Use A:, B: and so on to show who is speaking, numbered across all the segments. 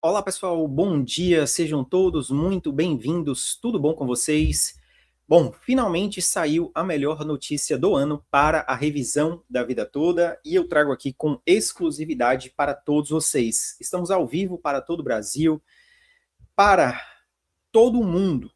A: Olá, pessoal, bom dia, sejam todos muito bem-vindos, tudo bom com vocês? Bom, finalmente saiu a melhor notícia do ano para a revisão da vida toda e eu trago aqui com exclusividade para todos vocês. Estamos ao vivo para todo o Brasil, para todo o mundo,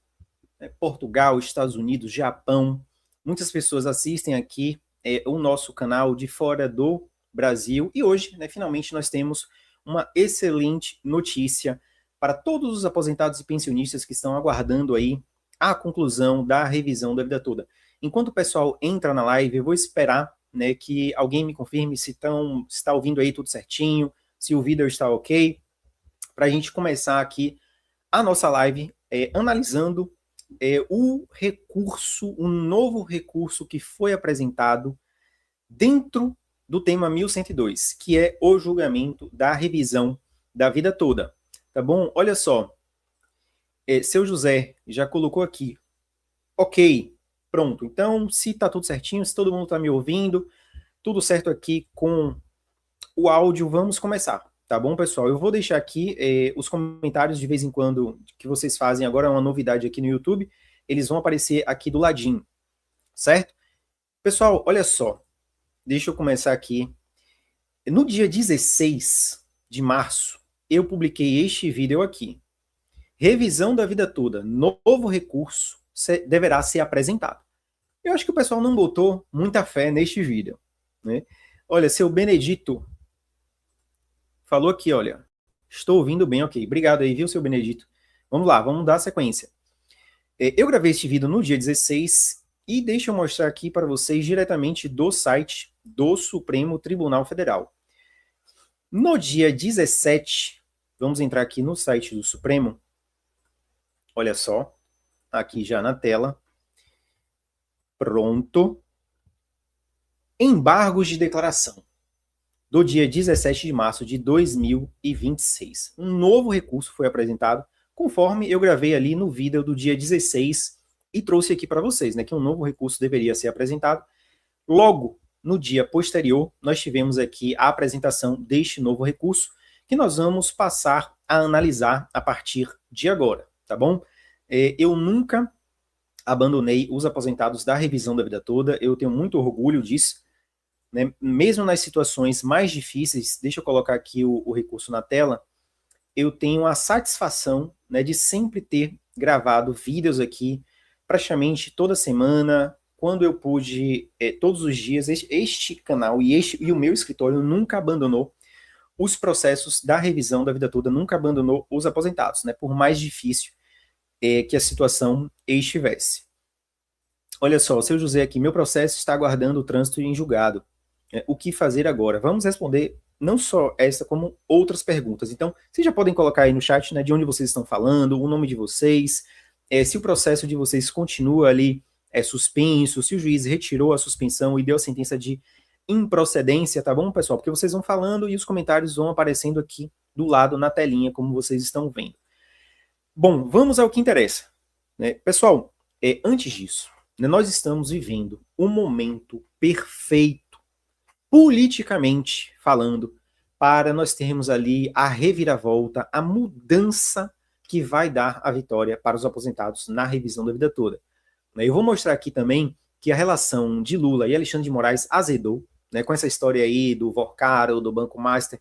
A: né? Portugal, Estados Unidos, Japão. Muitas pessoas assistem aqui o nosso canal de fora do Brasil e hoje, né, finalmente, nós temos uma excelente notícia para todos os aposentados e pensionistas que estão aguardando aí a conclusão da revisão da vida toda. Enquanto o pessoal entra na live, eu vou esperar, né, que alguém me confirme se está ouvindo aí tudo certinho, se o vídeo está ok, para a gente começar aqui a nossa live analisando o novo recurso que foi apresentado dentro do tema 1102, que é o julgamento da revisão da vida toda. Tá bom? Olha só, seu José já colocou aqui. Ok, pronto. Então, se tá tudo certinho, se todo mundo tá me ouvindo, tudo certo aqui com o áudio, vamos começar. Tá bom, pessoal? Eu vou deixar aqui os comentários de vez em quando que vocês fazem. Agora é uma novidade aqui no YouTube. Eles vão aparecer aqui do ladinho, certo? Pessoal, olha só. Deixa eu começar aqui. No dia 16 de março, eu publiquei este vídeo aqui. Revisão da vida toda. Novo recurso deverá ser apresentado. Eu acho que o pessoal não botou muita fé neste vídeo, né? Olha, seu Benedito falou aqui, olha. Estou ouvindo bem, ok. Obrigado aí, viu, seu Benedito? Vamos lá, vamos dar sequência. Eu gravei este vídeo no dia 16 e deixa eu mostrar aqui para vocês diretamente do site do Supremo Tribunal Federal. No dia 17, vamos entrar aqui no site do Supremo. Olha só, aqui já na tela. Pronto. Embargos de declaração. Do dia 17 de março de 2026. Um novo recurso foi apresentado, conforme eu gravei ali no vídeo do dia 16 e trouxe aqui para vocês, né, que um novo recurso deveria ser apresentado. Logo, no dia posterior, nós tivemos aqui a apresentação deste novo recurso, que nós vamos passar a analisar a partir de agora, tá bom? Eu nunca abandonei os aposentados da revisão da vida toda, eu tenho muito orgulho disso, né? Mesmo nas situações mais difíceis, deixa eu colocar aqui o recurso na tela, eu tenho a satisfação, né, de sempre ter gravado vídeos aqui, praticamente toda semana, quando eu pude, todos os dias, este canal e o meu escritório nunca abandonou os processos da revisão da vida toda, nunca abandonou os aposentados, né, por mais difícil que a situação estivesse. Olha só, o seu José aqui, meu processo está aguardando o trânsito em julgado. O que fazer agora? Vamos responder não só essa, como outras perguntas. Então, vocês já podem colocar aí no chat, né, de onde vocês estão falando, o nome de vocês, se o processo de vocês continua ali suspenso, se o juiz retirou a suspensão e deu a sentença de improcedência, tá bom, pessoal? Porque vocês vão falando e os comentários vão aparecendo aqui do lado na telinha, como vocês estão vendo. Bom, vamos ao que interessa, né? Pessoal, antes disso, né, nós estamos vivendo um momento perfeito, politicamente falando, para nós termos ali a reviravolta, a mudança que vai dar a vitória para os aposentados na revisão da vida toda. Eu vou mostrar aqui também que a relação de Lula e Alexandre de Moraes azedou, né, com essa história aí do Vorcaro, do Banco Master.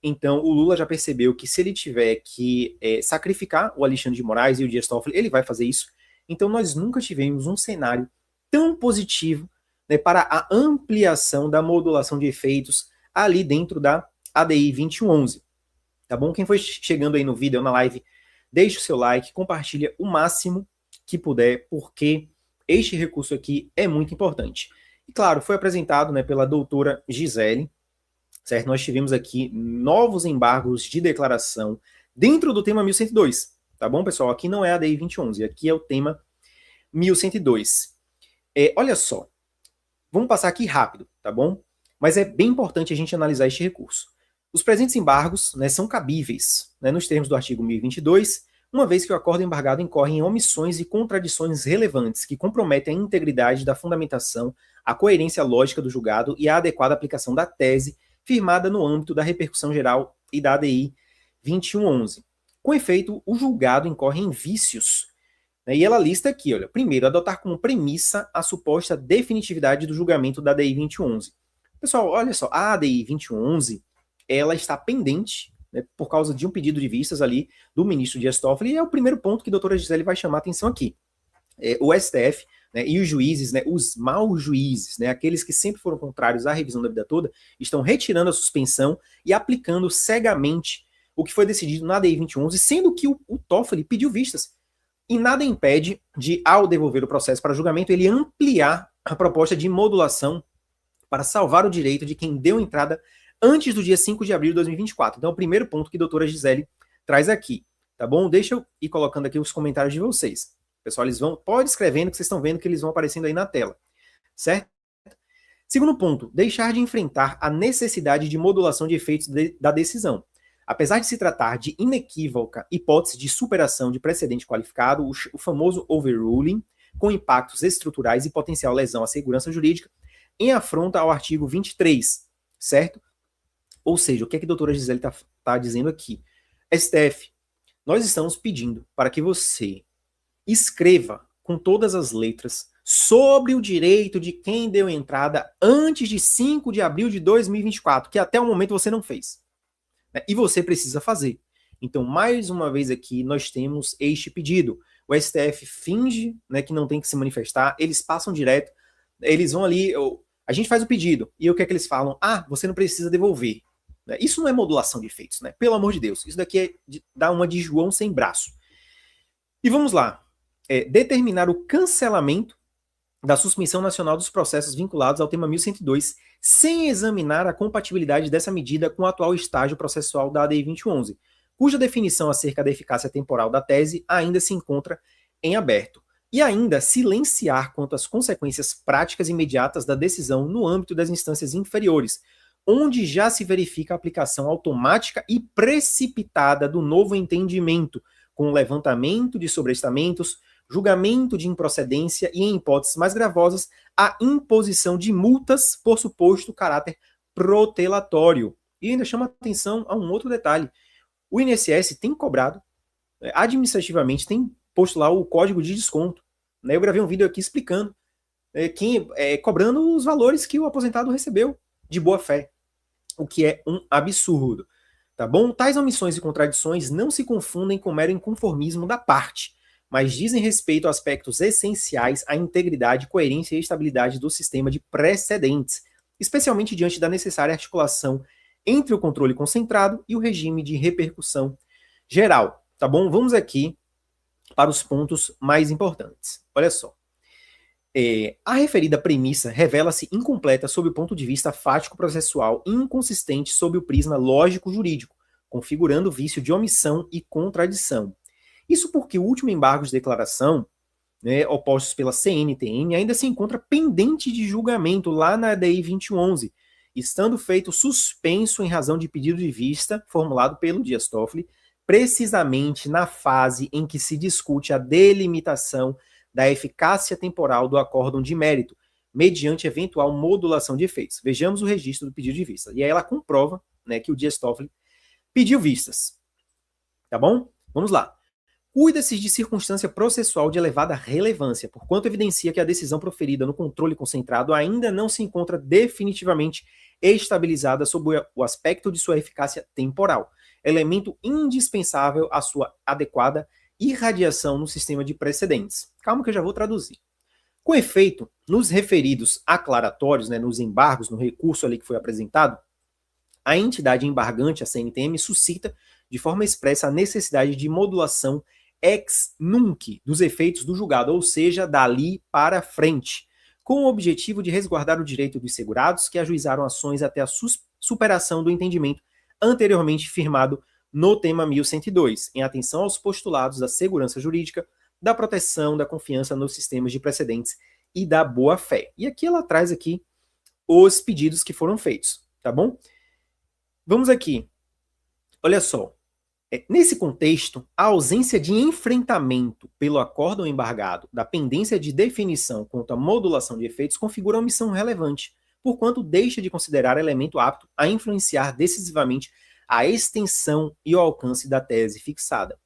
A: Então, o Lula já percebeu que se ele tiver que sacrificar o Alexandre de Moraes e o Dias Toffoli, ele vai fazer isso. Então, nós nunca tivemos um cenário tão positivo, né, para a ampliação da modulação de efeitos ali dentro da ADI 2111. Tá bom? Quem foi chegando aí no vídeo, na live, deixe o seu like, compartilha o máximo que puder, porque este recurso aqui é muito importante. E claro, foi apresentado, né, pela doutora Gisele, certo? Nós tivemos aqui novos embargos de declaração dentro do tema 1102, tá bom, pessoal? Aqui não é a ADI 2011, aqui é o tema 1102. Olha só, vamos passar aqui rápido, tá bom? Mas é bem importante a gente analisar este recurso. Os presentes embargos, né, são cabíveis, né, nos termos do artigo 1022, uma vez que o acordo embargado incorre em omissões e contradições relevantes que comprometem a integridade da fundamentação, a coerência lógica do julgado e a adequada aplicação da tese firmada no âmbito da repercussão geral e da ADI 2111. Com efeito, o julgado incorre em vícios. Né? E ela lista aqui, olha, primeiro, adotar como premissa a suposta definitividade do julgamento da ADI 2011. Pessoal, olha só, a ADI 2011, ela está pendente, né, por causa de um pedido de vistas ali do ministro Dias Toffoli, e é o primeiro ponto que a doutora Gisele vai chamar a atenção aqui. O STF, né, e os juízes, né, os maus juízes, né, aqueles que sempre foram contrários à revisão da vida toda, estão retirando a suspensão e aplicando cegamente o que foi decidido na ADI 2011, sendo que o Toffoli pediu vistas. E nada impede de, ao devolver o processo para julgamento, ele ampliar a proposta de modulação para salvar o direito de quem deu entrada antes do dia 5 de abril de 2024. Então, é o primeiro ponto que a doutora Gisele traz aqui, tá bom? Deixa eu ir colocando aqui os comentários de vocês. Pessoal, eles vão, pode escrevendo que vocês estão vendo que eles vão aparecendo aí na tela, certo? Segundo ponto, deixar de enfrentar a necessidade de modulação de efeitos da decisão. Apesar de se tratar de inequívoca hipótese de superação de precedente qualificado, o famoso overruling, com impactos estruturais e potencial lesão à segurança jurídica, em afronta ao artigo 23, certo? Ou seja, o que é que a doutora Gisele está dizendo aqui? STF, nós estamos pedindo para que você escreva com todas as letras sobre o direito de quem deu entrada antes de 5 de abril de 2024, que até o momento você não fez. E você precisa fazer. Então, mais uma vez aqui, nós temos este pedido. O STF finge, né, que não tem que se manifestar, eles passam direto, eles vão ali, a gente faz o pedido, e o que é que eles falam? Ah, você não precisa devolver. Isso não é modulação de efeitos, né? Pelo amor de Deus. Isso daqui é dar uma de João sem braço. E vamos lá. Determinar o cancelamento da suspensão nacional dos processos vinculados ao tema 1102, sem examinar a compatibilidade dessa medida com o atual estágio processual da ADI 2011, cuja definição acerca da eficácia temporal da tese ainda se encontra em aberto. E ainda silenciar quanto às consequências práticas imediatas da decisão no âmbito das instâncias inferiores, onde já se verifica a aplicação automática e precipitada do novo entendimento, com o levantamento de sobreestamentos, julgamento de improcedência e, em hipóteses mais gravosas, a imposição de multas por suposto caráter protelatório. E ainda chama atenção a um outro detalhe. O INSS tem cobrado, administrativamente, tem posto lá o código de desconto. Eu gravei um vídeo aqui explicando, cobrando os valores que o aposentado recebeu de boa fé, o que é um absurdo. Tá bom? Tais omissões e contradições não se confundem com mero inconformismo da parte, mas dizem respeito a aspectos essenciais à integridade, coerência e estabilidade do sistema de precedentes, especialmente diante da necessária articulação entre o controle concentrado e o regime de repercussão geral. Tá bom? Vamos aqui para os pontos mais importantes. Olha só. A referida premissa revela-se incompleta sob o ponto de vista fático-processual e inconsistente sob o prisma lógico-jurídico, configurando vício de omissão e contradição. Isso porque o último embargo de declaração, opostos pela CNTM, ainda se encontra pendente de julgamento lá na ADI 2011, estando feito suspenso em razão de pedido de vista formulado pelo Dias Toffoli, precisamente na fase em que se discute a delimitação da eficácia temporal do acórdão de mérito, mediante eventual modulação de efeitos. Vejamos o registro do pedido de vista. E aí ela comprova, né, que o Dias Toffoli pediu vistas. Tá bom? Vamos lá. Cuida-se de circunstância processual de elevada relevância, porquanto evidencia que a decisão proferida no controle concentrado ainda não se encontra definitivamente estabilizada sob o aspecto de sua eficácia temporal, elemento indispensável à sua adequada irradiação no sistema de precedentes. Calma que eu já vou traduzir. Com efeito, nos referidos aclaratórios, nos embargos, no recurso ali que foi apresentado, a entidade embargante, a CNTM, suscita de forma expressa a necessidade de modulação ex nunc dos efeitos do julgado, ou seja, dali para frente, com o objetivo de resguardar o direito dos segurados que ajuizaram ações até a superação do entendimento anteriormente firmado no tema 1102, em atenção aos postulados da segurança jurídica, da proteção da confiança nos sistemas de precedentes e da boa-fé. E aqui ela traz aqui os pedidos que foram feitos, tá bom? Vamos aqui. Olha só. Nesse contexto, a ausência de enfrentamento pelo acórdão embargado da pendência de definição quanto à modulação de efeitos configura omissão relevante, porquanto deixa de considerar elemento apto a influenciar decisivamente a extensão e o alcance da tese fixada.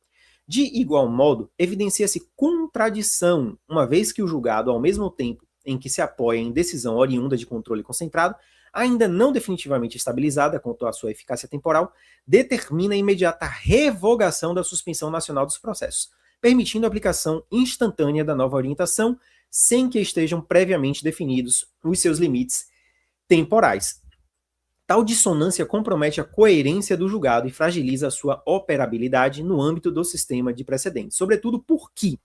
A: De igual modo, evidencia-se contradição, uma vez que o julgado, ao mesmo tempo em que se apoia em decisão oriunda de controle concentrado, ainda não definitivamente estabilizada quanto à sua eficácia temporal, determina a imediata revogação da suspensão nacional dos processos, permitindo a aplicação instantânea da nova orientação, sem que estejam previamente definidos os seus limites temporais. Tal dissonância compromete a coerência do julgado e fragiliza a sua operabilidade no âmbito do sistema de precedentes, sobretudo porque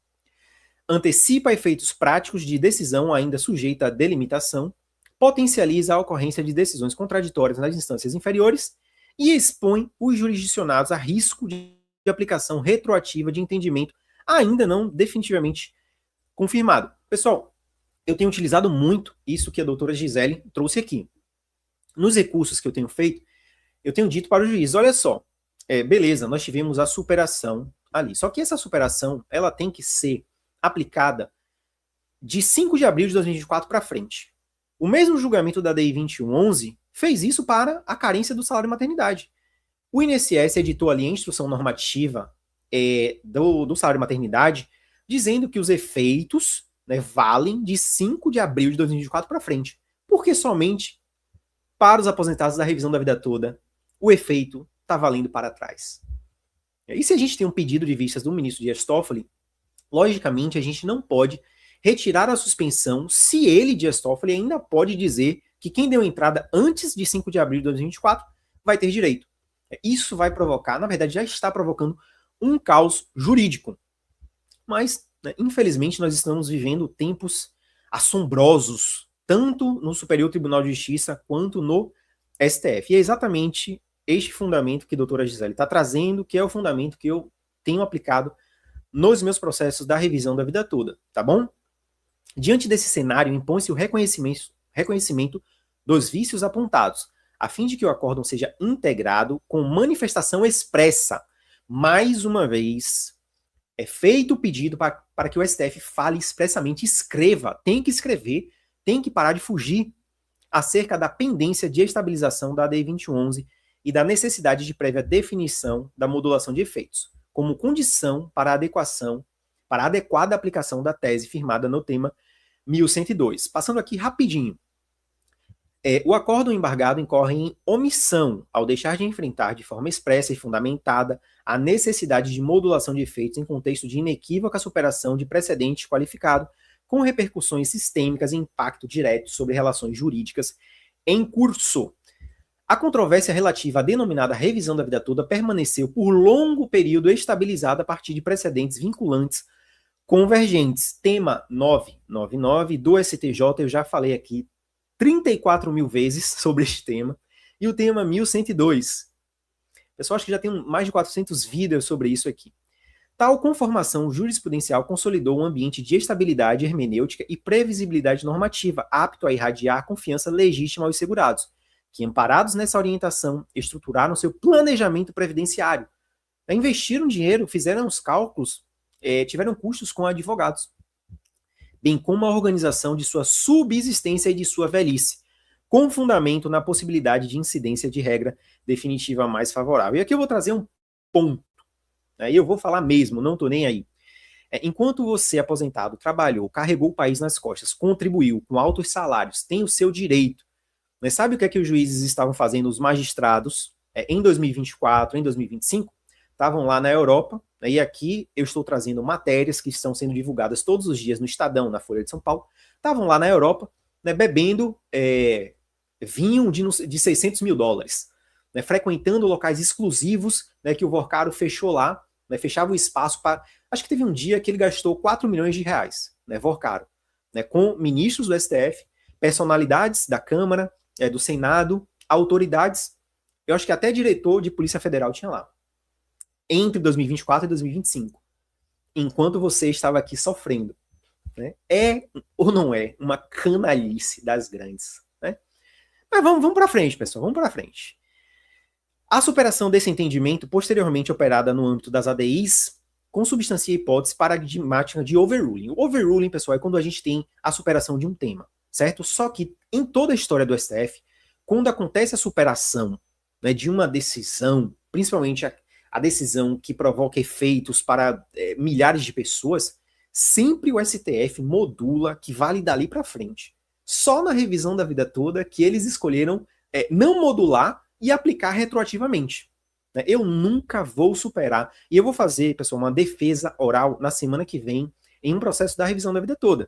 A: antecipa efeitos práticos de decisão ainda sujeita à delimitação, potencializa a ocorrência de decisões contraditórias nas instâncias inferiores e expõe os jurisdicionados a risco de aplicação retroativa de entendimento ainda não definitivamente confirmado. Pessoal, eu tenho utilizado muito isso que a doutora Gisele trouxe aqui. Nos recursos que eu tenho feito, eu tenho dito para o juiz, olha só, beleza, nós tivemos a superação ali. Só que essa superação, ela tem que ser aplicada de 5 de abril de 2024 para frente. O mesmo julgamento da DI 2111 fez isso para a carência do salário maternidade. O INSS editou ali a instrução normativa do salário maternidade, dizendo que os efeitos, né, valem de 5 de abril de 2024 para frente. Porque somente para os aposentados da revisão da vida toda, o efeito está valendo para trás. E se a gente tem um pedido de vistas do ministro Dias Toffoli, logicamente a gente não pode retirar a suspensão se ele, Dias Toffoli, ainda pode dizer que quem deu entrada antes de 5 de abril de 2024 vai ter direito. Isso vai provocar, na verdade já está provocando, um caos jurídico. Mas, né, infelizmente, nós estamos vivendo tempos assombrosos, tanto no Superior Tribunal de Justiça quanto no STF. E é exatamente este fundamento que a doutora Gisele está trazendo, que é o fundamento que eu tenho aplicado nos meus processos da revisão da vida toda, tá bom? Diante desse cenário, impõe-se o reconhecimento dos vícios apontados, a fim de que o acórdão seja integrado com manifestação expressa. Mais uma vez, é feito o pedido para que o STF fale expressamente, escreva, tem que escrever, tem que parar de fugir acerca da pendência de estabilização da ADI 2111 e da necessidade de prévia definição da modulação de efeitos, como condição para a adequada aplicação da tese firmada no tema 1102. Passando aqui rapidinho. O acórdão embargado incorre em omissão ao deixar de enfrentar de forma expressa e fundamentada a necessidade de modulação de efeitos em contexto de inequívoca superação de precedente qualificado com repercussões sistêmicas e impacto direto sobre relações jurídicas em curso. A controvérsia relativa à denominada revisão da vida toda permaneceu por longo período estabilizada a partir de precedentes vinculantes convergentes. Tema 999 do STJ, eu já falei aqui 34 mil vezes sobre este tema, e o tema 1102. Pessoal, acho que já tem mais de 400 vídeos sobre isso aqui. Tal conformação jurisprudencial consolidou um ambiente de estabilidade hermenêutica e previsibilidade normativa, apto a irradiar confiança legítima aos segurados, que, amparados nessa orientação, estruturaram seu planejamento previdenciário, investiram dinheiro, fizeram os cálculos, tiveram custos com advogados, bem como a organização de sua subsistência e de sua velhice, com fundamento na possibilidade de incidência de regra definitiva mais favorável. E aqui eu vou trazer um ponto, e eu vou falar mesmo, não estou nem aí. Enquanto você, aposentado, trabalhou, carregou o país nas costas, contribuiu com altos salários, tem o seu direito, mas sabe o que é que os juízes estavam fazendo, os magistrados, em 2024, em 2025? Estavam lá na Europa, e aqui eu estou trazendo matérias que estão sendo divulgadas todos os dias no Estadão, na Folha de São Paulo. Estavam lá na Europa, né, bebendo vinho de 600 mil dólares, né, frequentando locais exclusivos, né, que o Vorcaro fechou lá, né, fechava o espaço para... Acho que teve um dia que ele gastou 4 milhões de reais, né, Vorcaro, né, com ministros do STF, personalidades da Câmara, do Senado, autoridades, eu acho que até diretor de Polícia Federal tinha lá, entre 2024 e 2025, enquanto você estava aqui sofrendo. Né? É ou não é uma canalice das grandes? Né? Mas vamos para frente, pessoal, vamos para frente. A superação desse entendimento, posteriormente operada no âmbito das ADIs, consubstancia a hipótese paradigmática de overruling. O overruling, pessoal, é quando a gente tem a superação de um tema, certo? Só que em toda a história do STF, quando acontece a superação né, de uma decisão, principalmente a decisão que provoca efeitos para milhares de pessoas, sempre o STF modula que vale dali para frente. Só na revisão da vida toda que eles escolheram não modular e aplicar retroativamente. Eu nunca vou superar, e eu vou fazer, pessoal, uma defesa oral na semana que vem, em um processo da revisão da vida toda.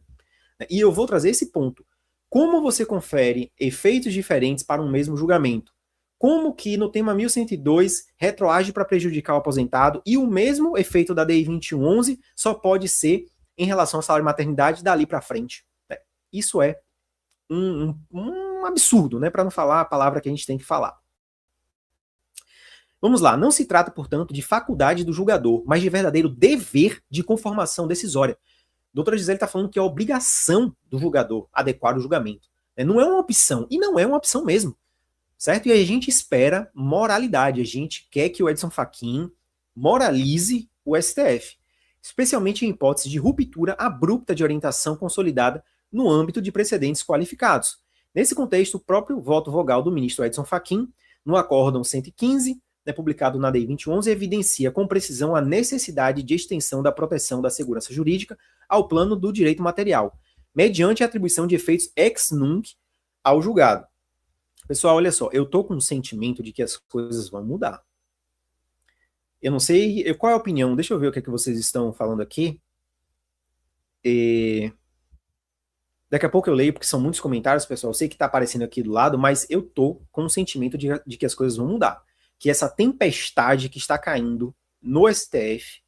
A: E eu vou trazer esse ponto. Como você confere efeitos diferentes para um mesmo julgamento? Como que no tema 1102 retroage para prejudicar o aposentado e o mesmo efeito da DI 2111 só pode ser em relação ao salário de maternidade dali para frente? Isso é um absurdo, né? Para não falar a palavra que a gente tem que falar. Vamos lá, não se trata, portanto, de faculdade do julgador, mas de verdadeiro dever de conformação decisória. A doutora Gisele está falando que é obrigação do julgador adequar o julgamento. Não é uma opção, e não é uma opção mesmo. Certo? E a gente espera moralidade, a gente quer que o Edson Fachin moralize o STF, especialmente em hipótese de ruptura abrupta de orientação consolidada no âmbito de precedentes qualificados. Nesse contexto, o próprio voto vogal do ministro Edson Fachin, no Acórdão 115, publicado na DI 2011, evidencia com precisão a necessidade de extensão da proteção da segurança jurídica ao plano do direito material, mediante a atribuição de efeitos ex nunc ao julgado. Pessoal, olha só, eu tô com um sentimento de que as coisas vão mudar. Eu não sei qual é a opinião, deixa eu ver o que é que vocês estão falando aqui. Daqui a pouco eu leio, porque são muitos comentários, pessoal, eu sei que tá aparecendo aqui do lado, mas eu tô com um sentimento de que as coisas vão mudar. Que essa tempestade que está caindo no STF,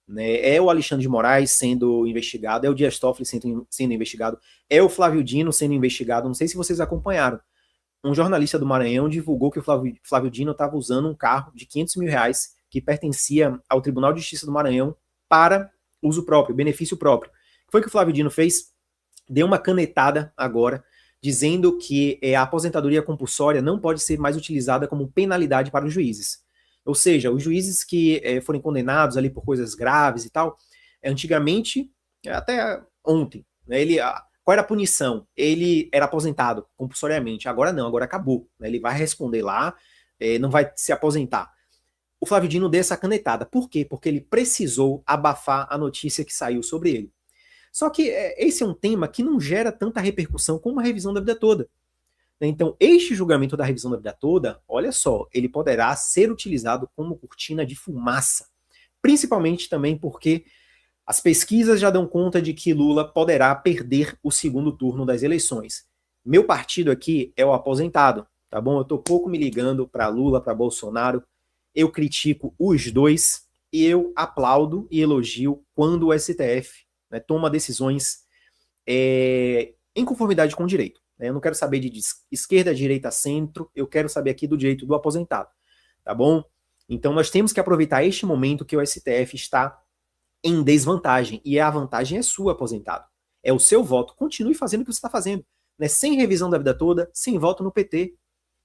A: né, é o Alexandre de Moraes sendo investigado, é o Dias Toffoli sendo investigado, é o Flávio Dino sendo investigado, não sei se vocês acompanharam. Um jornalista do Maranhão divulgou que o Flávio Dino estava usando um carro de R$500 mil que pertencia ao Tribunal de Justiça do Maranhão para uso próprio, benefício próprio. O que foi que o Flávio Dino fez? Deu uma canetada agora, dizendo que a aposentadoria compulsória não pode ser mais utilizada como penalidade para os juízes. Ou seja, os juízes que forem condenados ali por coisas graves e tal, antigamente, até ontem, né, qual era a punição? Ele era aposentado compulsoriamente. Agora não, agora acabou. Né? Ele vai responder lá, não vai se aposentar. O Flávio Dino deu essa canetada. Por quê? Porque ele precisou abafar a notícia que saiu sobre ele. Só que esse é um tema que não gera tanta repercussão como a revisão da vida toda. Então, este julgamento da revisão da vida toda, olha só, ele poderá ser utilizado como cortina de fumaça. Principalmente também porque as pesquisas já dão conta de que Lula poderá perder o segundo turno das eleições. Meu partido aqui é o aposentado, tá bom? Eu tô pouco me ligando para Lula, para Bolsonaro. Eu critico os dois e eu aplaudo e elogio quando o STF toma decisões em conformidade com o direito. Eu não quero saber de esquerda, direita, centro, eu quero saber aqui do direito do aposentado, tá bom? Então nós temos que aproveitar este momento que o STF está em desvantagem, e a vantagem é sua, aposentado. É o seu voto. Continue fazendo o que você está fazendo. Sem revisão da vida toda, sem voto no PT,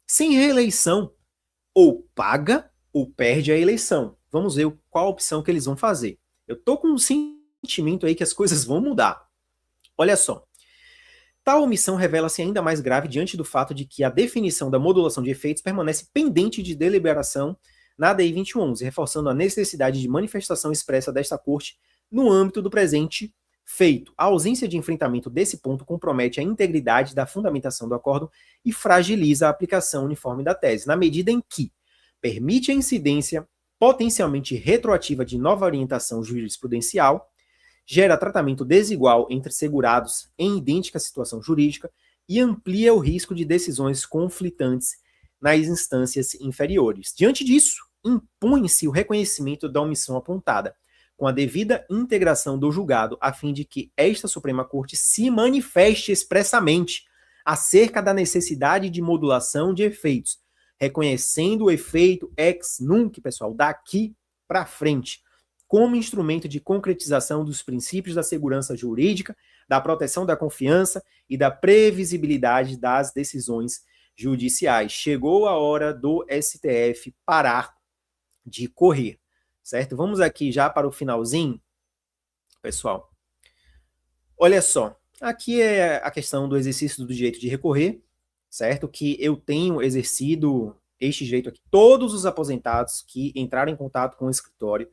A: sem reeleição. Ou paga ou perde a eleição. Vamos ver qual a opção que eles vão fazer. Eu tô com um sentimento aí que as coisas vão mudar. Olha só. Tal omissão revela-se ainda mais grave diante do fato de que a definição da modulação de efeitos permanece pendente de deliberação na DI 2011, reforçando a necessidade de manifestação expressa desta Corte no âmbito do presente feito. A ausência de enfrentamento desse ponto compromete a integridade da fundamentação do acórdão e fragiliza a aplicação uniforme da tese, na medida em que permite a incidência potencialmente retroativa de nova orientação jurisprudencial, gera tratamento desigual entre segurados em idêntica situação jurídica e amplia o risco de decisões conflitantes nas instâncias inferiores. Diante disso, impõe-se o reconhecimento da omissão apontada, com a devida integração do julgado, a fim de que esta Suprema Corte se manifeste expressamente acerca da necessidade de modulação de efeitos, reconhecendo o efeito ex nunc, pessoal, daqui para frente, como instrumento de concretização dos princípios da segurança jurídica, da proteção da confiança e da previsibilidade das decisões judiciais. Chegou a hora do STF parar de correr, certo? Vamos aqui já para o finalzinho, pessoal. Olha só, aqui é a questão do exercício do direito de recorrer, certo? Que eu tenho exercido este direito aqui. Todos os aposentados que entraram em contato com o escritório,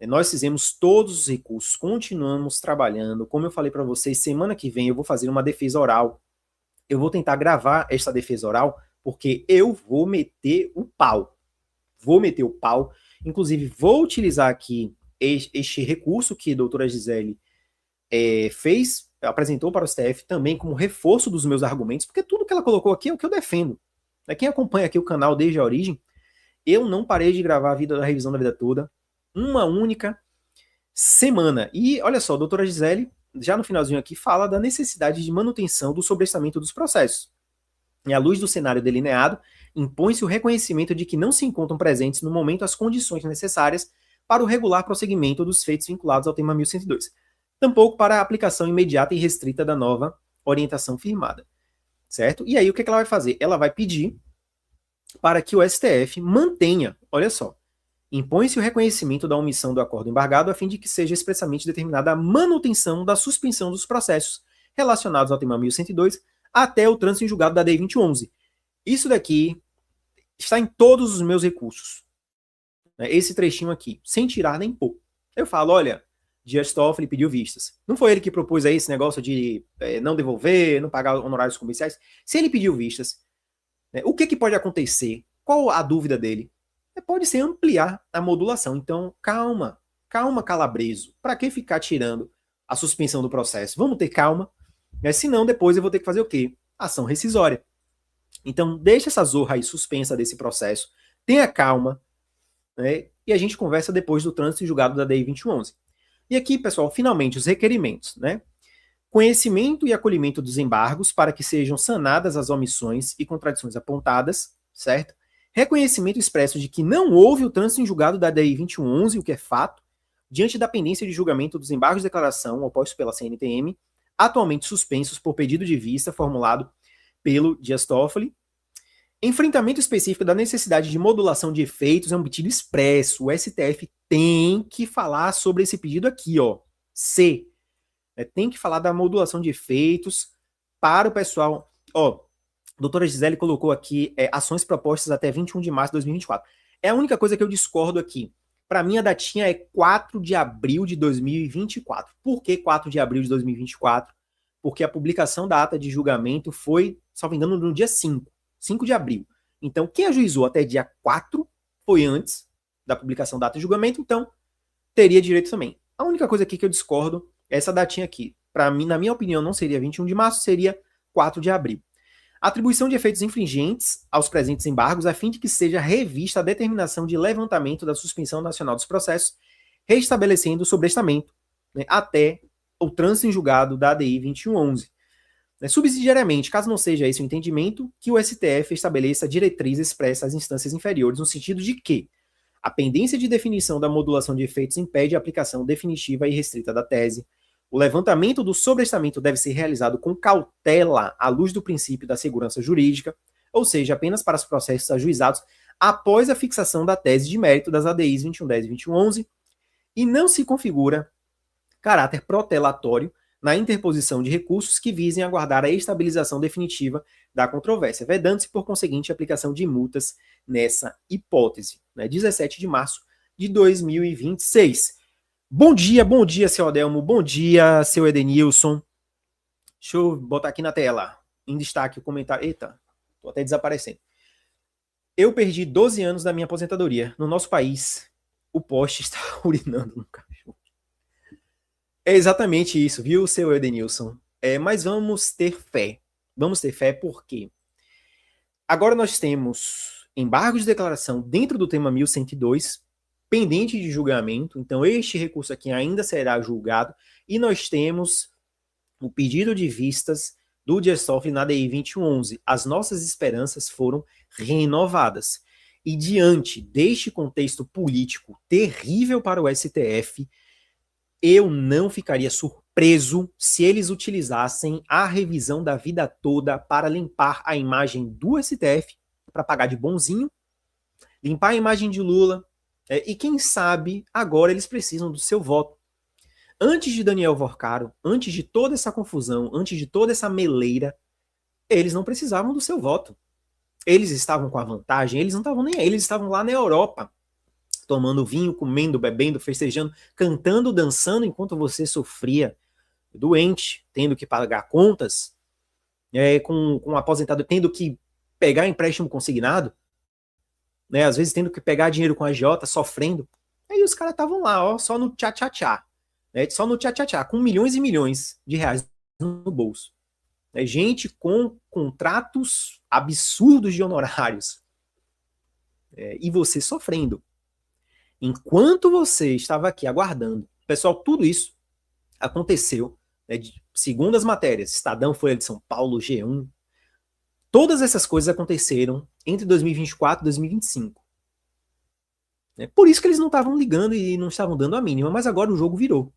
A: nós fizemos todos os recursos, continuamos trabalhando. Como eu falei para vocês, semana que vem eu vou fazer uma defesa oral. Eu vou tentar gravar esta defesa oral, porque eu vou meter o pau. Vou meter o pau. Inclusive, vou utilizar aqui este recurso que a doutora Gisele apresentou para o STF também como reforço dos meus argumentos, porque tudo que ela colocou aqui é o que eu defendo. Quem acompanha aqui o canal desde a origem, eu não parei de gravar a revisão da vida toda, uma única semana. E olha só, a doutora Gisele, já no finalzinho aqui, fala da necessidade de manutenção do sobrestamento dos processos. E à luz do cenário delineado, impõe-se o reconhecimento de que não se encontram presentes no momento as condições necessárias para o regular prosseguimento dos feitos vinculados ao tema 1102. Tampouco para a aplicação imediata e restrita da nova orientação firmada. Certo? E aí o que ela vai fazer? Ela vai pedir para que o STF mantenha, olha só, impõe-se o reconhecimento da omissão do acordo embargado a fim de que seja expressamente determinada a manutenção da suspensão dos processos relacionados ao tema 1102 até o trânsito em julgado da DEI 2011. Isso daqui está em todos os meus recursos. Esse trechinho aqui, sem tirar nem pôr. Eu falo, olha, Dias Toffoli pediu vistas. Não foi ele que propôs aí esse negócio de não devolver, não pagar honorários comerciais. Se ele pediu vistas, o que pode acontecer? Qual a dúvida dele? Pode ser ampliar a modulação. Então, calma, Calabreso. Para que ficar tirando a suspensão do processo? Vamos ter calma. Senão, depois eu vou ter que fazer o quê? Ação rescisória. Então, deixa essa zorra aí suspensa desse processo. Tenha calma. E a gente conversa depois do trânsito em julgado da DEI 2011. E aqui, pessoal, finalmente, os requerimentos, Conhecimento e acolhimento dos embargos para que sejam sanadas as omissões e contradições apontadas, certo? Reconhecimento expresso de que não houve o trânsito em julgado da DEI 2011, o que é fato, diante da pendência de julgamento dos embargos de declaração opostos pela CNTM, atualmente suspensos por pedido de vista formulado pelo Dias Toffoli. Enfrentamento específico da necessidade de modulação de efeitos é um pedido expresso. O STF tem que falar sobre esse pedido aqui, ó. C. Tem que falar da modulação de efeitos para o pessoal. Ó, a doutora Gisele colocou aqui ações propostas até 21 de março de 2024. É a única coisa que eu discordo aqui. Para mim, a datinha é 4 de abril de 2024. Por que 4 de abril de 2024? Porque a publicação da ata de julgamento foi, salvo engano, no dia 5 de abril. Então, quem ajuizou até dia 4 foi antes da publicação da ata de julgamento, então teria direito também. A única coisa aqui que eu discordo é essa datinha aqui. Para mim, na minha opinião, não seria 21 de março, seria 4 de abril. Atribuição de efeitos infringentes aos presentes embargos a fim de que seja revista a determinação de levantamento da suspensão nacional dos processos, restabelecendo o sobrestamento até o trânsito em julgado da ADI 2111. Subsidiariamente, caso não seja esse o entendimento, que o STF estabeleça diretrizes expressas às instâncias inferiores, no sentido de que a pendência de definição da modulação de efeitos impede a aplicação definitiva e restrita da tese. O levantamento do sobrestamento deve ser realizado com cautela à luz do princípio da segurança jurídica, ou seja, apenas para os processos ajuizados após a fixação da tese de mérito das ADIs 2110 e 2111, e não se configura caráter protelatório na interposição de recursos que visem aguardar a estabilização definitiva da controvérsia, vedando-se, por conseguinte, a aplicação de multas nessa hipótese. 17 de março de 2026. Bom dia, seu Adelmo. Bom dia, seu Edenilson. Deixa eu botar aqui na tela, em destaque, o comentário. Eita, tô até desaparecendo. Eu perdi 12 anos da minha aposentadoria. No nosso país, o poste está urinando no cachorro. É exatamente isso, viu, seu Edenilson? Mas vamos ter fé. Vamos ter fé porque agora nós temos embargos de declaração dentro do tema 1102, pendente de julgamento. Então, este recurso aqui ainda será julgado. E nós temos o pedido de vistas do Dias Toffoli na DI 2011. As nossas esperanças foram renovadas. E diante deste contexto político terrível para o STF, eu não ficaria surpreso se eles utilizassem a revisão da vida toda para limpar a imagem do STF, para pagar de bonzinho, limpar a imagem de Lula, e quem sabe agora eles precisam do seu voto. Antes de Daniel Vorcaro, antes de toda essa confusão, antes de toda essa meleira, eles não precisavam do seu voto. Eles estavam com a vantagem? Eles não estavam nem aí, eles estavam lá na Europa, tomando vinho, comendo, bebendo, festejando, cantando, dançando, enquanto você sofria doente, tendo que pagar contas, com um aposentado tendo que pegar empréstimo consignado, né, às vezes tendo que pegar dinheiro com a agiota, sofrendo. Aí os caras estavam lá, ó, só no tchá-tchá-tchá, né, só no tchá-tchá-tchá, com milhões e milhões de reais no bolso. Né, gente com contratos absurdos de honorários. E você sofrendo. Enquanto você estava aqui aguardando. Pessoal, tudo isso aconteceu, né, segundo as matérias, Estadão, Folha de São Paulo, G1, todas essas coisas aconteceram entre 2024 e 2025. Por isso que eles não estavam ligando e não estavam dando a mínima, mas agora o jogo virou.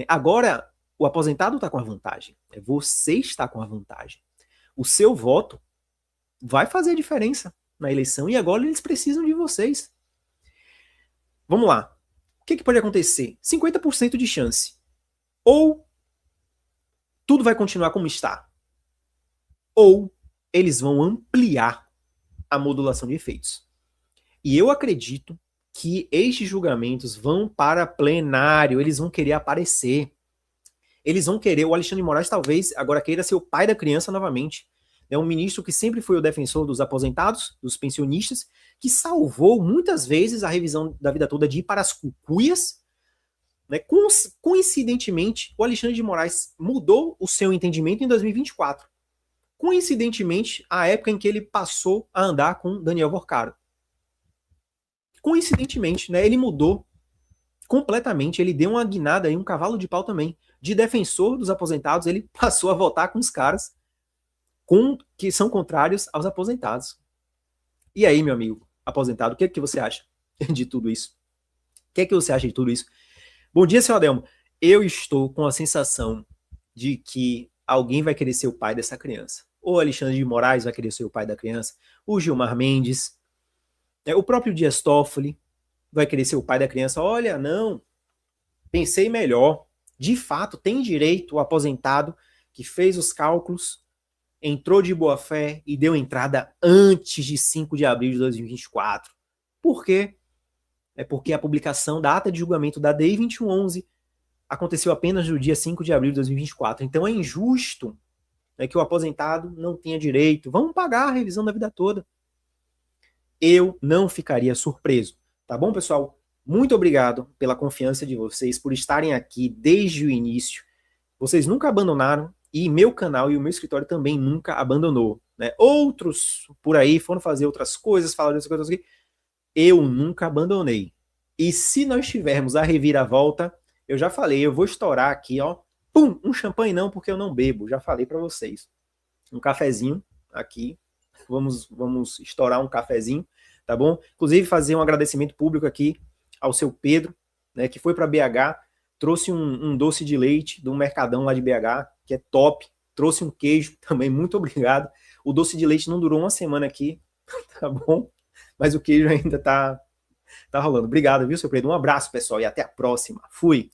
A: Agora o aposentado está com a vantagem. Você está com a vantagem. O seu voto vai fazer a diferença na eleição e agora eles precisam de vocês. Vamos lá. O que pode acontecer? 50% de chance. Ou tudo vai continuar como está. Ou eles vão ampliar a modulação de efeitos. E eu acredito que estes julgamentos vão para plenário, eles vão querer aparecer. Eles vão querer, o Alexandre de Moraes talvez agora queira ser o pai da criança novamente. É um ministro que sempre foi o defensor dos aposentados, dos pensionistas, que salvou muitas vezes a revisão da vida toda de ir para as cucuias. Né? Coincidentemente, o Alexandre de Moraes mudou o seu entendimento em 2024. Coincidentemente, a época em que ele passou a andar com Daniel Vorcaro. Coincidentemente, né, ele mudou completamente, ele deu uma guinada aí, um cavalo de pau também. De defensor dos aposentados, ele passou a votar com os caras que são contrários aos aposentados. E aí, meu amigo aposentado, o que você acha de tudo isso? O que você acha de tudo isso? Bom dia, senhor Adelmo. Eu estou com a sensação de que alguém vai querer ser o pai dessa criança. O Alexandre de Moraes vai querer ser o pai da criança, o Gilmar Mendes, o próprio Dias Toffoli vai querer ser o pai da criança. Olha, não, pensei melhor. De fato, tem direito o aposentado que fez os cálculos, entrou de boa fé e deu entrada antes de 5 de abril de 2024. Por quê? É porque a publicação da ata de julgamento da DI 2111 aconteceu apenas no dia 5 de abril de 2024. Então é injusto, né, que o aposentado não tenha direito. Vamos pagar a revisão da vida toda. Eu não ficaria surpreso. Tá bom, pessoal? Muito obrigado pela confiança de vocês, por estarem aqui desde o início. Vocês nunca abandonaram e meu canal e o meu escritório também nunca abandonou. Né? Outros por aí foram fazer outras coisas, falaram outras coisas aqui. Eu nunca abandonei. E se nós tivermos a reviravolta, eu já falei, eu vou estourar aqui, ó. Pum, um champanhe não, porque eu não bebo. Já falei para vocês. Um cafezinho aqui. Vamos estourar um cafezinho, tá bom? Inclusive fazer um agradecimento público aqui ao seu Pedro, né, que foi para BH, trouxe um doce de leite de um mercadão lá de BH, que é top, trouxe um queijo também, muito obrigado. O doce de leite não durou uma semana aqui, tá bom? Mas o queijo ainda tá rolando. Obrigado, viu, seu Pedro? Um abraço, pessoal, e até a próxima. Fui!